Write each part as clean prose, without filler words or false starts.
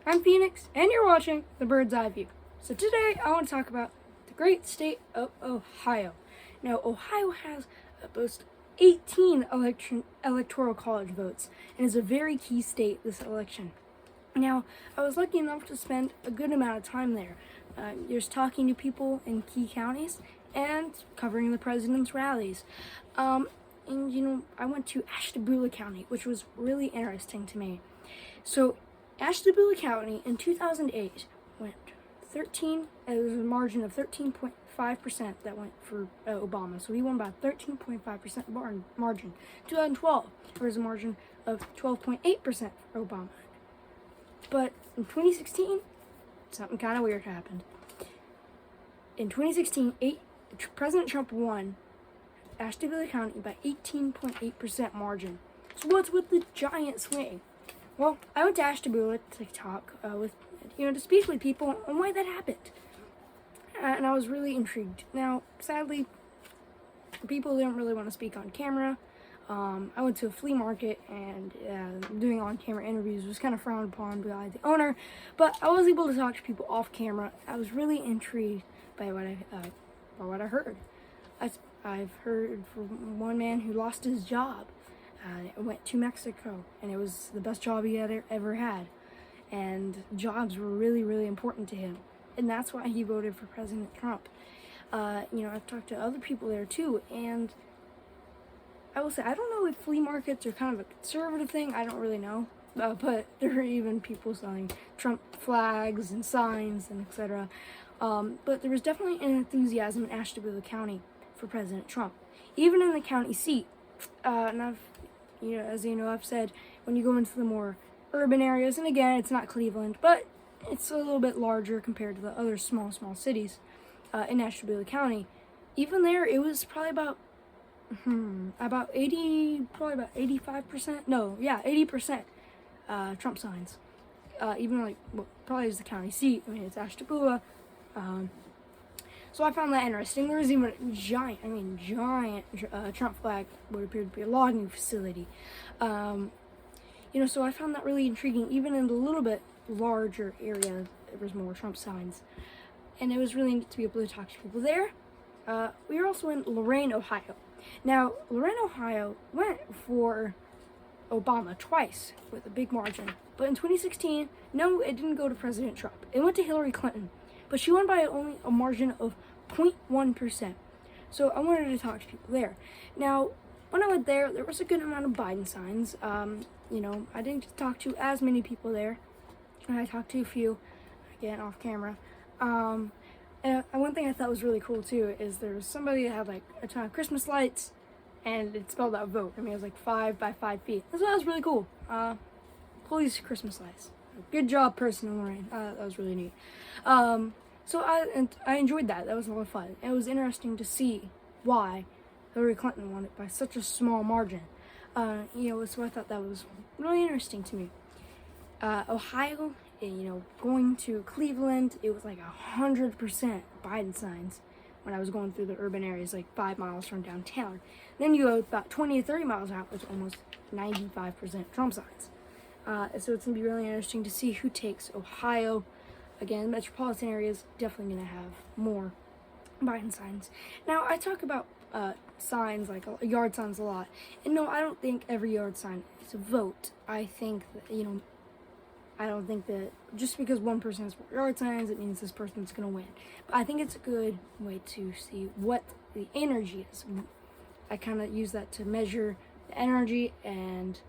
I'm Phoenix, and you're watching The Bird's Eye View. So today I want to talk about the great state of Ohio. Now, Ohio has boasts 18 electoral college votes and is a very key state this election. Now, I was lucky enough to spend a good amount of time there, just talking to people in key counties and covering the president's rallies. I went to Ashtabula County, which was really interesting to me. So, Ashtabula County in 2008 went 13, it was a margin of 13.5% that went for Obama. So he won by 13.5% margin. 2012, there was a margin of 12.8% for Obama. But in 2016, something kind of weird happened. In 2016, President Trump won Ashtabula County by 18.8% margin. So what's with the giant swing? Well, I went to Ashtabula to talk to speak with people on why that happened. And I was really intrigued. Now, sadly, people didn't really want to speak on camera. I went to a flea market, and doing on-camera interviews was kind of frowned upon by the owner. But I was able to talk to people off camera. I was really intrigued by what I heard. I've heard from one man who lost his job. Went to Mexico, and it was the best job he had ever had. And jobs were really, really important to him. And that's why he voted for President Trump. I've talked to other people there too, and I will say, I don't know if flea markets are kind of a conservative thing. I don't really know. But there are even people selling Trump flags and signs and etc. But there was definitely an enthusiasm in Ashtabula County for President Trump. Even in the county seat, and I've said, when you go into the more urban areas, and again, it's not Cleveland, but it's a little bit larger compared to the other small cities in Ashtabula County. Even there, it was probably about 80% Trump signs. Probably is the county seat. I mean, it's Ashtabula. So I found that interesting. There was even a giant Trump flag, what appeared to be a logging facility. So I found that really intriguing. Even in the little bit larger area, there was more Trump signs. And it was really neat to be able to talk to people there. We were also in Lorain, Ohio. Now, Lorain, Ohio went for Obama twice with a big margin. But in 2016, no, it didn't go to President Trump. It went to Hillary Clinton. But she won by only a margin of 0.1%. So I wanted to talk to people there. Now, when I went there was a good amount of Biden signs. I didn't talk to as many people there. I talked to a few, again, off camera. And one thing I thought was really cool, too, is there was somebody that had, a ton of Christmas lights, and it spelled out vote. I mean, it was 5 by 5 feet. So that was really cool. Cool use Christmas lights. Good job, person in Lorain. That was really neat. So I enjoyed that. That was a lot of fun. It was interesting to see why Hillary Clinton won it by such a small margin. So I thought that was really interesting to me. Ohio, going to Cleveland, it was 100% Biden signs when I was going through the urban areas, 5 miles from downtown. Then you go about 20 to 30 miles out, it's almost 95% Trump signs. So it's going to be really interesting to see who takes Ohio. Again, metropolitan areas definitely going to have more Biden signs. Now, I talk about signs, yard signs a lot. And no, I don't think every yard sign is a vote. I think that, I don't think that just because one person has 4 yard signs, it means this person's going to win. But I think it's a good way to see what the energy is. I kind of use that to measure the energy and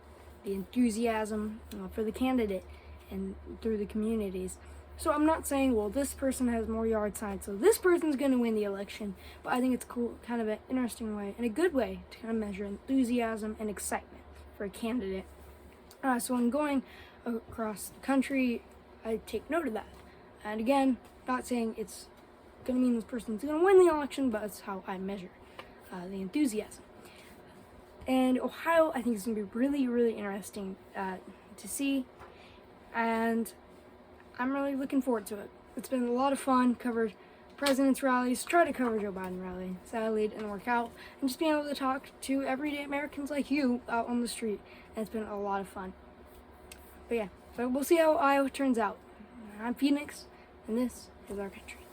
the enthusiasm for the candidate and through the communities. So I'm not saying, well, this person has more yard signs, so this person's going to win the election. But I think it's cool, kind of an interesting way and a good way to kind of measure enthusiasm and excitement for a candidate. So when going across the country, I take note of that. And again, not saying it's going to mean this person's going to win the election, but it's how I measure the enthusiasm. And Ohio, I think, is going to be really, really interesting to see. And I'm really looking forward to it. It's been a lot of fun. Covered president's rallies, tried to cover Joe Biden rally. Sadly, it didn't work out. And just being able to talk to everyday Americans like you out on the street. And it's been a lot of fun. But yeah, so we'll see how Iowa turns out. I'm Phoenix, and this is our country.